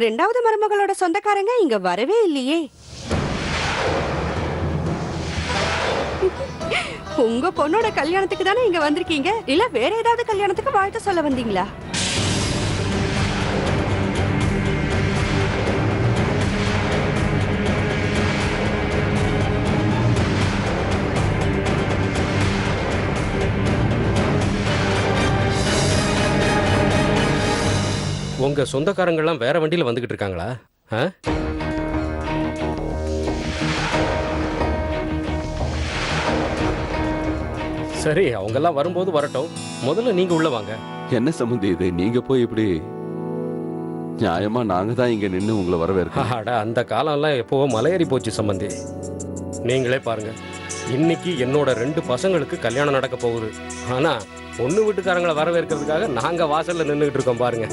ரெண்டாவது மருமகளோட சொந்தக்காரங்க இங்க வரவே இல்லையே. உங்க பொண்ணோட கல்யாணத்துக்கு தானே இங்க வந்திருக்கீங்க, இல்ல வேற ஏதாவது கல்யாணத்துக்கு வாழ்த்து சொல்ல வந்தீங்களா? உங்க சொந்தக்காரங்கெல்லாம் வேற வண்டியில வந்துகிட்டு இருக்காங்களா? சரி, அவங்கெல்லாம் வரும்போது வரட்டும். முதல்ல நீங்க உள்ள வாங்க. என்ன சம்பந்தி இது? நீங்க போய் இப்படி நியாயமா நாங்க தான் இங்க நின்று உங்களை வரவேற்க. அட, அந்த காலம்லாம் எப்போவோ மலையேறி போச்சு சம்பந்தி. நீங்களே பாருங்க, இன்னைக்கு என்னோட 2 பசங்களுக்கு கல்யாணம் நடக்க போகுது. ஆனா பொண்ணு வீட்டுக்காரங்களை வரவேற்கிறதுக்காக நாங்க வாசல்ல நின்றுகிட்டு இருக்கோம் பாருங்க.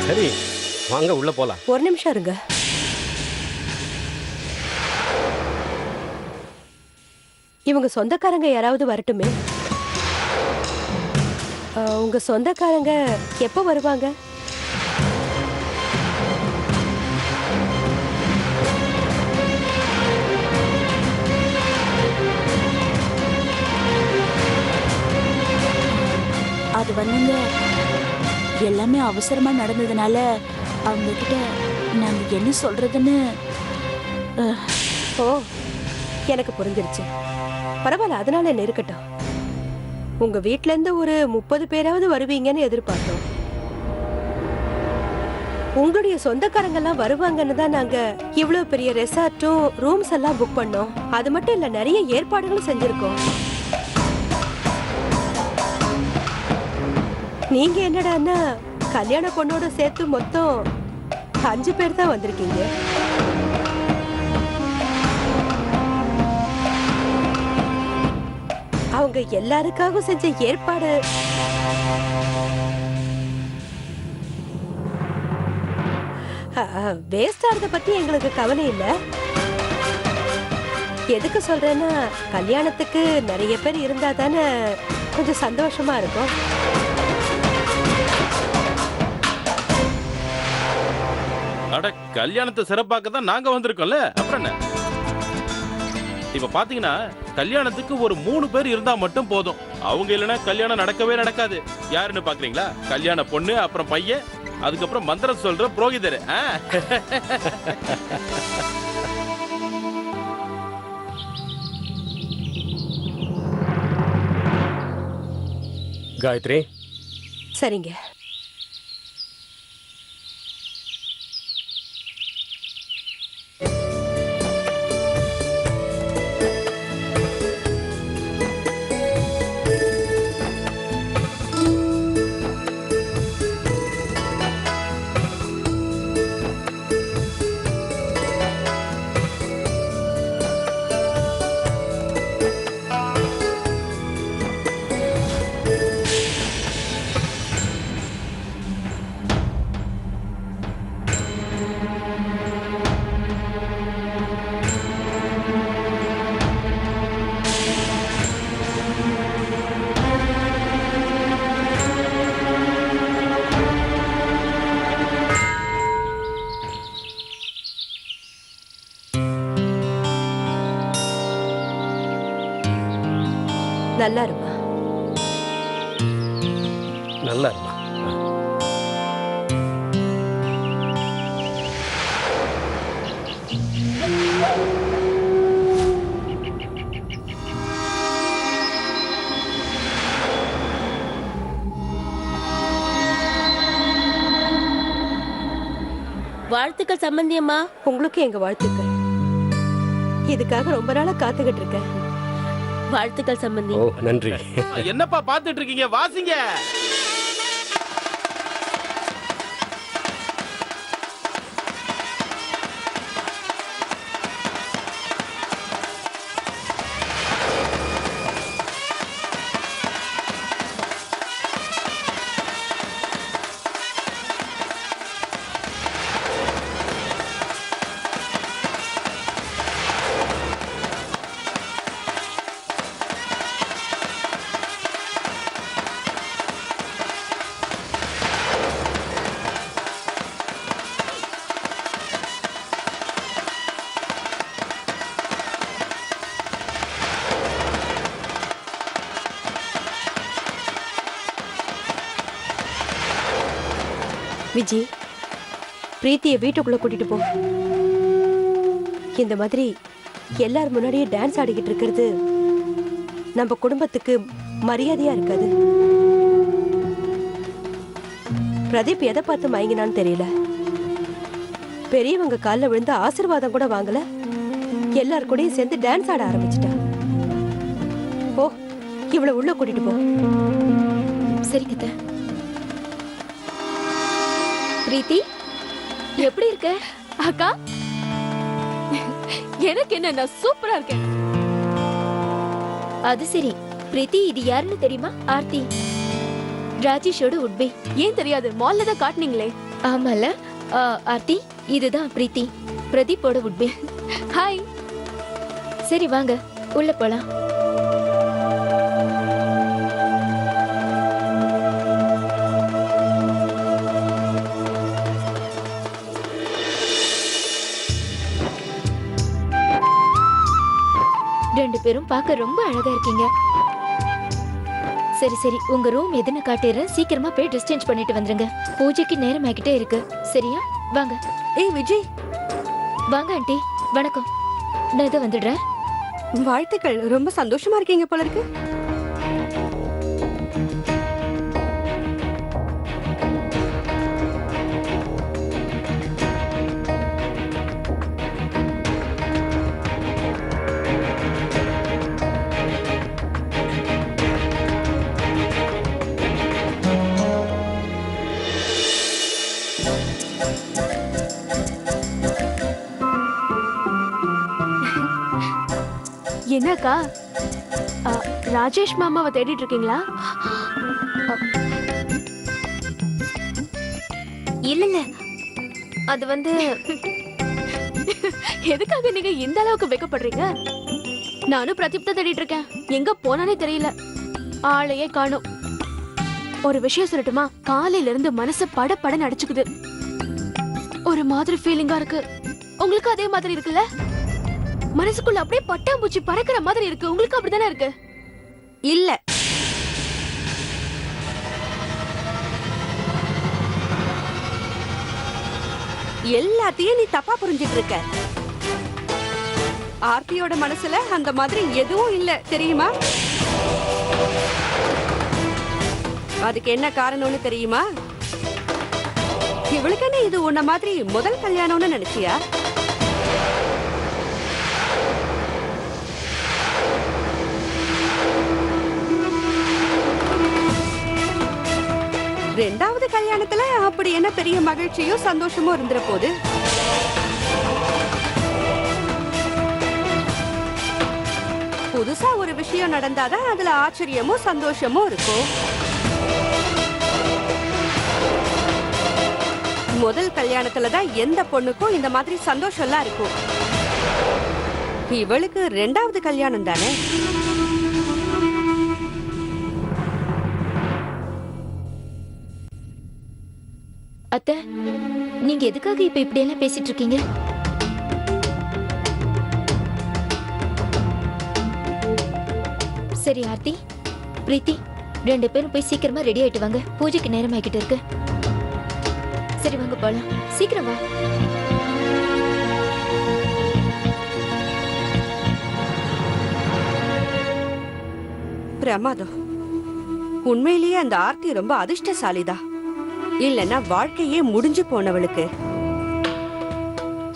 சரி, வாங்க உள்ள போலாம். ஒரு நிமிஷம் இருங்க. இவங்க சொந்தக்காரங்க யாராவது வரட்டுமே. உங்க சொந்தக்காரங்க எப்போ வருவாங்க? அது வந்துங்க, எல்லாமே அவசரமா நடந்ததுனால அவங்க கிட்ட நாங்க என்ன சொல்றதுன்னு. ஓ, எனக்கு புரிஞ்சிருச்சு. பரவாயில்ல, அதனால என்ன இருக்கட்டும். உங்க வீட்ல இருந்து ஒரு 30 பேராவது வருவீங்கன்னு எதிர்பார்த்தோம். உங்களுடைய சொந்தக்காரங்க எல்லாம் வருவாங்கன்னு தான் நாங்க இவ்வளவு பெரிய ரெசார்ட்டும் ரூம்ஸ் எல்லாம் புக் பண்ணோம். அது மட்டும் இல்ல, நிறைய ஏற்பாடுகளும் செஞ்சிருக்கோம். நீங்க என்னடான்னா கல்யாண பொண்ணோட சேர்த்து மொத்தம் 5 பேர் தான் வந்திருக்கீங்க. அவங்க எல்லாருக்காகவும் செஞ்ச ஏற்பாடு வேஸ்ட் ஆறத பத்தி எங்களுக்கு கவலை இல்ல. எதுக்கு சொல்றேன்னா, கல்யாணத்துக்கு நிறைய பேர் இருந்தா தானே கொஞ்சம் சந்தோஷமா இருக்கும். அட, கல்யாணத்தை சிறப்பாக்க தான் நாங்க வந்திருக்கோம்ல, அப்புறம் என்ன? இப்ப பாத்தீங்கன்னா கல்யாணத்துக்கு ஒரு 3 பேர் இருந்தா மட்டும் போதும். அவங்க இல்லைன்னா கல்யாணம் நடக்கவே நடக்காது. யாருன்னு பாக்குறீங்களா? கல்யாண பொண்ணு, அப்புறம் பையன், அதுக்கப்புறம் மந்திரம் சொல்ற புரோகிதர். காயத்ரி, சரிங்க. நல்லா இருமா. நல்லா இருமா. வாழ்த்துக்கள் சம்பந்தியம்மா. உங்களுக்கு எங்க வாழ்த்துக்கள். இதுக்காக ரொம்ப நாளா காத்துக்கிட்டு இருக்கேன். வாழ்த்துக்கள் சம்பந்தி. ஓ, நன்றி. என்னப்பா பாத்துட்டு இருக்கீங்க? வாசிங்க. விஜி, பிரீத்தியை வீட்டுக்குள்ள கூட்டிட்டு போ. இந்த மாதிரி எல்லார் முன்னாடியே டான்ஸ் ஆடிக்கிட்டு இருக்கிறது நம்ம குடும்பத்துக்கு மரியாதையா இருக்காது. பிரதீப் எதை பார்த்து மயங்கினான்னு தெரியல. பெரியவங்க காலில் விழுந்து ஆசீர்வாதம் கூட வாங்கல, எல்லார் கூடயும் சேர்ந்து டான்ஸ் ஆட ஆரம்பிச்சிட்டா. போ, இவ்வளவு உள்ள கூட்டிட்டு போ. சரி கத்த. பிரீத்தி, எப்படி இருக்க? அக்கா, எனக்கு என்ன, நான் சூப்பரா இருக்கேன். அது சரி பிரீத்தி, இது யாருன்னு தெரியுமா? ஆர்த்தி, ராஜேஷோட உட்பே. ஏன் தெரியாது? மால்ல தான் காட்டுனீங்களே. ஆமால. ஆர்த்தி, இதுதான் பிரீத்தி, பிரதீப்போட உட்பே. ஹாய். சரி வாங்க உள்ள போலாம். ரெண்டு பேரும் பார்க்க ரொம்ப அழகா இருக்கீங்க. சரி சரி, உங்க ரூம் எதுன்னு காட்டிடுறேன். சீக்கிரமா போய் ட்ரெஸ் சேஞ்ச் பண்ணிட்டு வந்துருங்க. பூஜைக்கு நேரம் ஆகிட்டே இருக்கு. சரியா? வாங்க. ஏய் விஜய், வாங்க ஆண்டி. வணக்கம். நான் இதை வந்துடுறேன். வாழ்த்துக்கள். ரொம்ப சந்தோஷமா இருக்கீங்க போல இருக்கு. என்னக்கா, ராஜேஷ் மாமாவை தேடிட்டு இருக்கீங்களா? இல்லங்க, அது வந்து எதுக்காக நீங்க இந்த அளவுக்கு வெக்கப்படுறீங்க? நானும் பிரதீப் தான் தேடிட்டு இருக்கேன். எங்க போனானே தெரியல, ஆளையே காணோம். ஒரு விஷயம் சொல்லட்டுமா? காலையில இருந்து மனசு பட நடிச்சுக்குது. ஒரு மாதிரி ஃபீலிங்கா இருக்கு. உங்களுக்கு அதே மாதிரி இருக்குல்ல? மனசுக்குள்ள அப்படியே பட்டாம்பூச்சி பறக்கிற மாதிரி இருக்கு. உங்களுக்கு அப்படிதானே இருக்கு? இல்ல, எல்லாத்தையும் நீ தப்பா புரிஞ்சிட்டு இருக்க. ஆர்த்தியோட மனசுல அந்த மாதிரி எதுவும் இல்ல, தெரியுமா? அதுக்கு என்ன காரணம்னு தெரியுமா? இவளுக்கு என்ன இது உன்ன மாதிரி முதல் கல்யாணம்னு நினைச்சியா? ரெண்டாவது கல்யாணத்துல அப்படி என்ன பெரிய மகிழ்ச்சியும் சந்தோஷமும் இருந்துற போது. புதுசா ஒரு விஷயம் நடந்தாதான் அதுல ஆச்சரியமும் சந்தோஷமும் இருக்கும். முதல் கல்யாணத்துலதான் எந்த பொண்ணுக்கும் இந்த மாதிரி சந்தோஷம்லாம் இருக்கும். இவளுக்கு ரெண்டாவது கல்யாணம் தானே. அத்தை, நீங்க எதுக்காக இப்ப இப்படி எல்லாம் பேசிட்டு இருக்கீங்க? சரி ஆர்த்தி, பிரீத்தி, ரெண்டு பேரும் போய் சீக்கிரமா ரெடி ஆயிட்டு வாங்க. பூஜைக்கு நேரம் ஆகிட்டு இருக்கு. சரி வாங்க போலாம். சீக்கிரம் வா. பிரமாதம். உண்மையிலேயே அந்த ஆர்த்தி ரொம்ப அதிர்ஷ்டசாலிதான். இல்லன்னா வாழ்க்கையே முடிஞ்சு போனவளுக்கு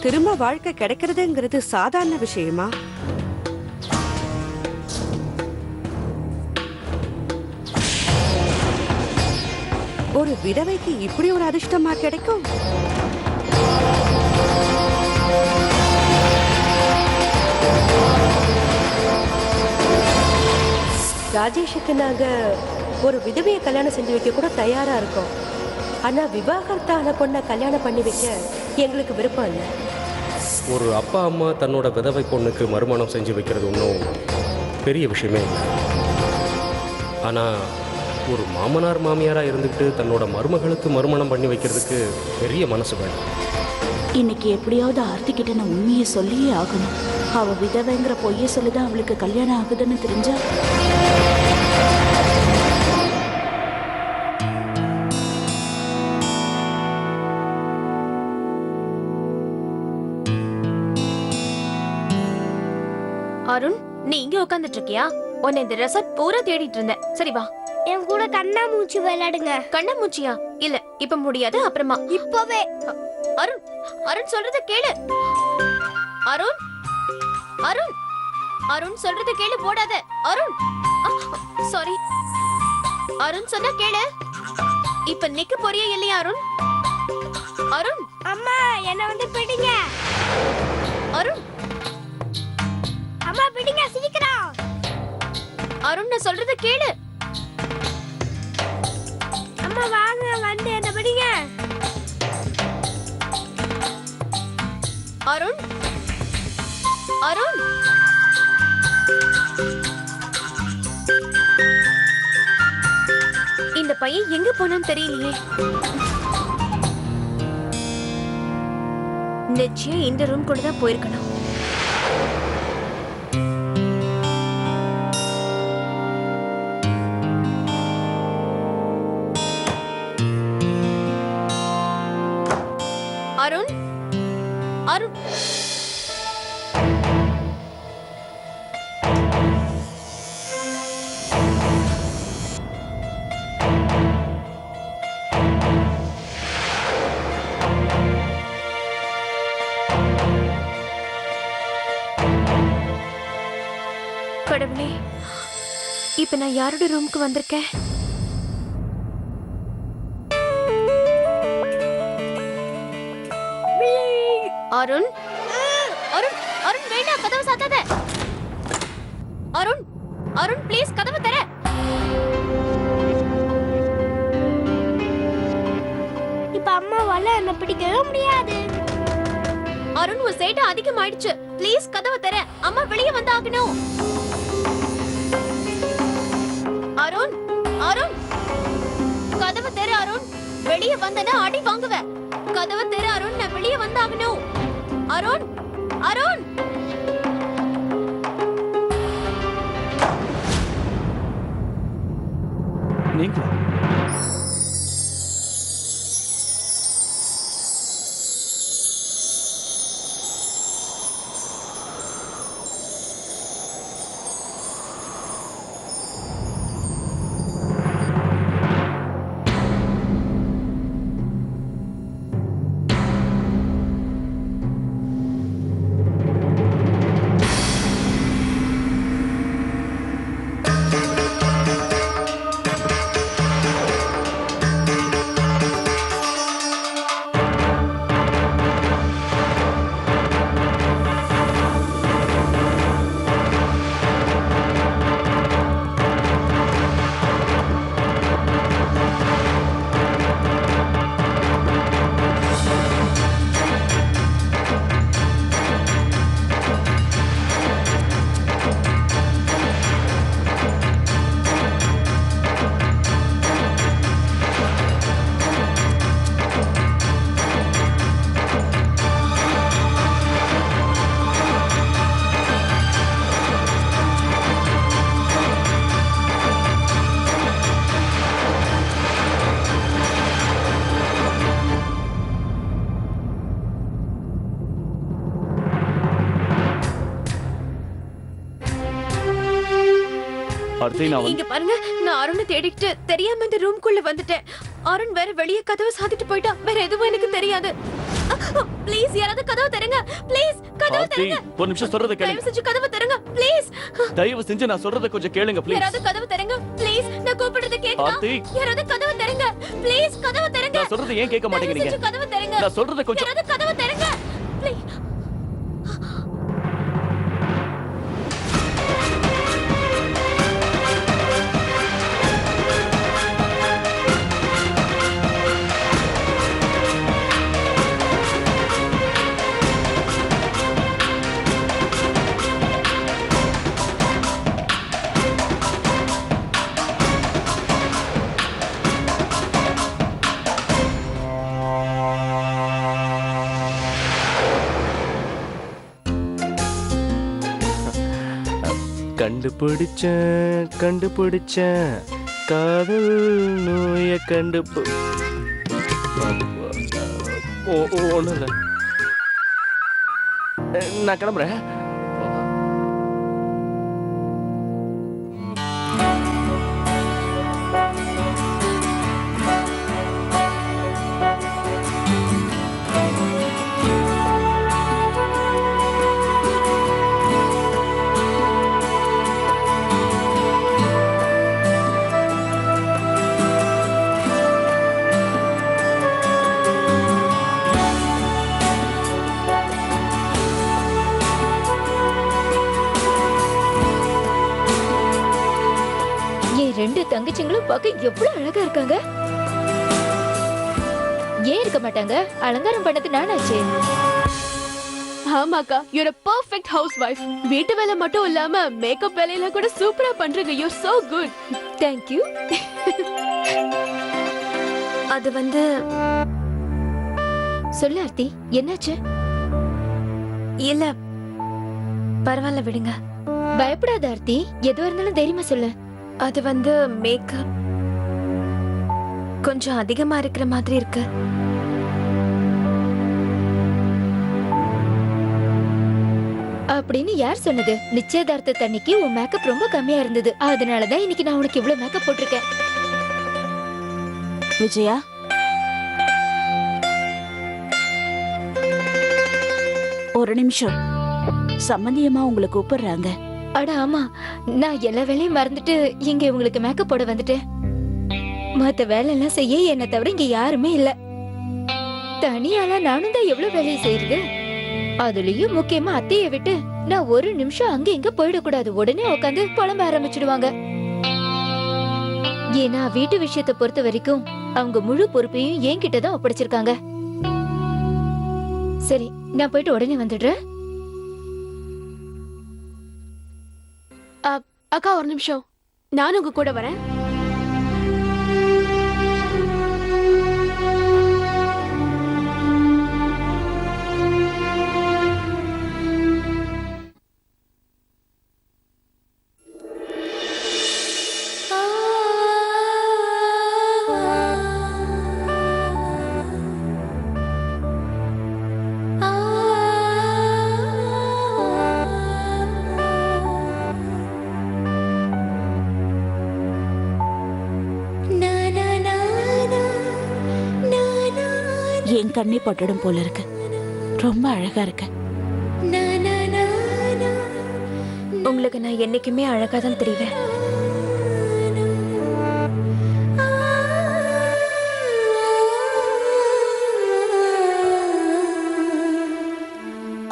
திரும்ப வாழ்க்கை கிடைக்கிறதுங்கிறது சாதாரண விஷயமா? ஒரு விதவைக்கு இப்படி ஒரு அதிர்ஷ்டமா கிடைக்கும்? ராஜேஷுக்கு நாங்க ஒரு விதவையை கல்யாணம் செஞ்சு வைக்க கூட தயாரா இருக்கோம். ஆனா விவாகரத்தான பொண்ணை கல்யாணம் பண்ணி வைக்க எங்களுக்கு விருப்பம் இல்லை. ஒரு அப்பா அம்மா தன்னோட விதவை பொண்ணுக்கு மறுமணம் செஞ்சு வைக்கிறது ஒன்றும் பெரிய விஷயமே இல்லை. ஆனால் ஒரு மாமனார் மாமியாராக இருந்துக்கிட்டு தன்னோட மருமகளுக்கு மறுமணம் பண்ணி வைக்கிறதுக்கு பெரிய மனசு வேணும். இன்னைக்கு எப்படியாவது ஆர்த்தி கிட்ட நான் உண்மையை சொல்லியே ஆகணும். அவ விதவைங்கிற பொய்யை சொல்லிதான் அவளுக்கு கல்யாணம் ஆகுதுன்னு தெரிஞ்சா அருண், நீ இங்க உட்கார்ந்துட்டு இருக்கியா? உன்னை இந்த ரெசார்ட் பூரா தேடிட்டு இருந்தேன். சரி வா. என் கூட கண்ணாமூச்சி விளையாடுங்க. கண்ணாமூச்சியா? இல்ல இப்ப முடியாது, அப்புறமா. இப்பவே. அருண், அருண் சொல்றத கேளு. அருண், அருண், அருண் சொல்றத கேளு, போடாத. அருண், சாரி. அருண் சொன்னா கேளு. இப்ப நிக்க போறியா இல்லையா அருண்? அருண், அம்மா என்ன வந்து பிடிங்க. அருண், அம்மா பிடிங்க சீக்கிரம். அருண் நான் சொல்றத கேளு. அம்மா வாங்க வந்து என்ன பிடிங்க. அருண், அருண். இந்த பையன் எங்க போனான்னு தெரியலையே. நிச்சயம் இந்த ரூம் கூட தான் போயிருக்கணும். அருண், அருண். கடவுளே, இப்ப நான் யாரோட ரூமுக்கு வந்திருக்கேன்? அருண், அருண், அருண் வேண்டாம், கதவை சாத்தாத. அருண், அருண் ப்ளீஸ் கதவை தர. இப்ப அம்மாவால என்ன பிடிக்கவே முடியாது. அருண் உன் சேட்டை அதிகமாயிடுச்சு. ப்ளீஸ் கதவை தர. அம்மா வெளியே வந்தாகணும். அருண், அருண் கதவை தர. அருண் வெளியே வந்தனா அடி வாங்குவ. கதவை தர அருண், நான் வெளியே வந்தாகணும். அருண், அருண். நீங்க இங்க பாருங்க, நான் அருணை தேடிட்டு தெரியாம இந்த ரூம்குள்ள வந்துட்டேன். அருண் வேற வெளியே கதவை சாத்திட்டு போயிட்டா. வேற எதுவும் எனக்கு தெரியாது. ப்ளீஸ் யாராவது கதவை தருங்க. ப்ளீஸ் கதவை தருங்க. ஒரு நிமிஷம் சொல்றத கேளுங்க. தயவு செஞ்சு கதவை தருங்க ப்ளீஸ். தயவு செஞ்சு நான் சொல்றத கொஞ்சம் கேளுங்க ப்ளீஸ். யாராவது கதவை தருங்க ப்ளீஸ். நான் கூப்பிடுறத கேக்குதா? யாராவது கதவை தருங்க ப்ளீஸ். கதவை தருங்க. நான் சொல்றத ஏன் கேட்க மாட்டேங்கிறீங்க? கதவை தருங்க. நான் சொல்றத கொஞ்சம் யாராவது கதவை தருங்க ப்ளீஸ். கண்டுபிடிச்சேன் காதல் நோய ஒண்ணும் இல்ல. நான் கிளம்புறேன். தங்கச்சிங்களும் பார்க்க எவ்வளவு அழகா இருக்காங்க. ஏன் இருக்க மாட்டாங்க? அலங்காரம் பண்ணது நானாச்சே. ஆமாக்கா, you're a perfect housewife. வீட்டு வேலை மட்டும் இல்லாம மேக்கப் வேலையெல்லாம் கூட சூப்பரா பண்றீங்க. You're so good. Thank you. அது வந்து சொல்லு ஆர்த்தி, என்னாச்சு? இல்ல, பரவாயில்ல விடுங்க. பயப்படாத ஆர்த்தி, எதுவா இருந்தாலும் தைரியமா சொல்லு. அது வந்து மேக்கப் கொஞ்சம் அதிகமா இருக்கிற மாதிரி இருக்கு. அப்படின்னு யார் சொன்னது? நிச்சயதார்த்த அன்னைக்கு உன் மேக்கப் ரொம்ப கம்மியா இருந்தது. அதனாலதான் இன்னைக்கு நான் உனக்கு இவ்வளவு மேக்கப் போட்டிருக்கேன். விஜயா, ஒரு நிமிஷம். சம்பந்தியமா உங்களை கூப்பிடுறாங்க. அட ஆமா, நான் எல்லா வேலையும் மறந்துட்டு இங்க உங்களுக்கு மேக்கப் போட வந்துட்டேன். மத்த வேலை எல்லாம் செய்ய என்னை தவிர இங்க யாருமே இல்ல. தனியால நானும் தான் எவ்வளவு வேலையை செய்யறது. அதுலயும் முக்கியமா அத்தையை விட்டு நான் ஒரு நிமிஷம் அங்க இங்க போயிடக்கூடாது. உடனே உட்காந்து புலம்ப ஆரம்பிச்சிடுவாங்க. ஏன்னா வீட்டு விஷயத்தை பொறுத்த வரைக்கும் அவங்க முழு பொறுப்பையும் என்கிட்ட தான் ஒப்படைச்சிருக்காங்க. சரி, நான் போயிட்டு உடனே வந்துடுறேன். அக்கா ஒரு நிமிஷம், நானும் உங்க கூட வரேன். என் கண்ணி பட்டுடும் போல இருக்கு. ரொம்ப அழகா இருக்கு. உங்களுக்கு நான் என்னைக்குமே அழகா தான் தெரிவேன்.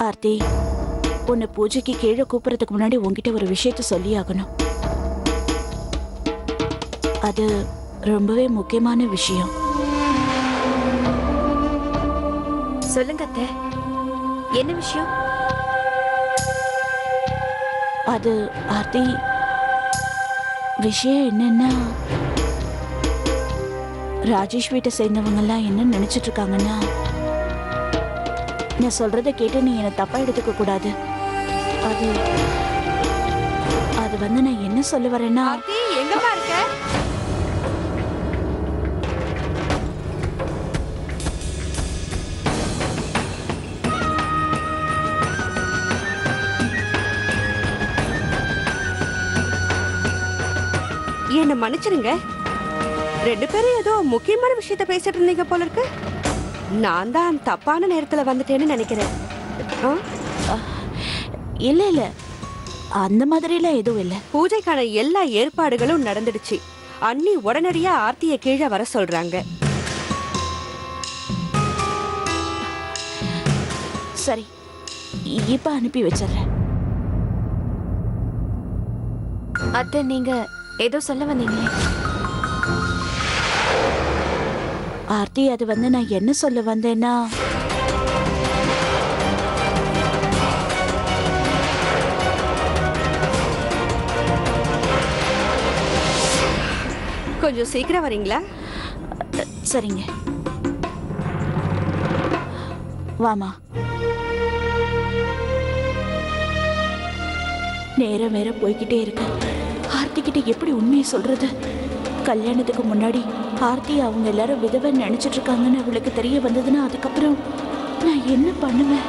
ஆர்த்தி, உன்னை பூஜைக்கு கீழே கூப்பிடுறதுக்கு முன்னாடி உன்கிட்ட ஒரு விஷயத்த சொல்லி ஆகணும். அது ரொம்பவே முக்கியமான விஷயம். சொல்லுங்க அத்தை, என்ன விஷயம்? அது ஆர்த்தி, விஷயம் என்னன்னா, ராஜேஷ் வீட்டை சேர்ந்தவங்க எல்லாம் என்ன நினைச்சிட்டு இருக்காங்கன்னா, நான் சொல்றத கேட்டு நீ என்னை தப்பா எடுத்துக்க கூடாது. அது அது வந்து நான் என்ன சொல்ல வரேன்னா, எங்கப்பா இருக்க? என்ன மன்னிச்சிருங்க, ரெண்டு பேரும் ஏதோ முக்கியமான விஷயத்த பேசிட்டு இருந்தீங்க போல இருக்கு. நான் தான் தப்பான நேரத்துல வந்துட்டேன்னு நினைக்கிறேன். இல்ல இல்ல, அந்த மாதிரிலாம் எதுவும் இல்லை. பூஜைக்கான எல்லா ஏற்பாடுகளும் நடந்துடுச்சு. அண்ணி உடனடியா ஆர்த்தியை கீழே வர சொல்றாங்க. சரி, இப்ப அனுப்பி வச்சிடுறேன். அத்தை, நீங்க ஏதோ சொல்ல வந்தீங்களே? ஆர்த்தி, அது வந்து நான் என்ன சொல்ல வந்தேன்னா, கொஞ்சம் சீக்கிரம் வரீங்களா? சரிங்க, வாமா. நேரம் வேற போய்கிட்டே இருக்கு. ஆர்த்தி கிட்ட எப்படி உண்மையை சொல்றது? கல்யாணத்துக்கு முன்னாடி ஆர்த்தி அவங்க எல்லாரும் விதவை நினைச்சிட்டு இருக்காங்கன்னு அவளுக்கு தெரிய வந்ததுன்னா அதுக்கப்புறம் நான் என்ன பண்ணுவேன்?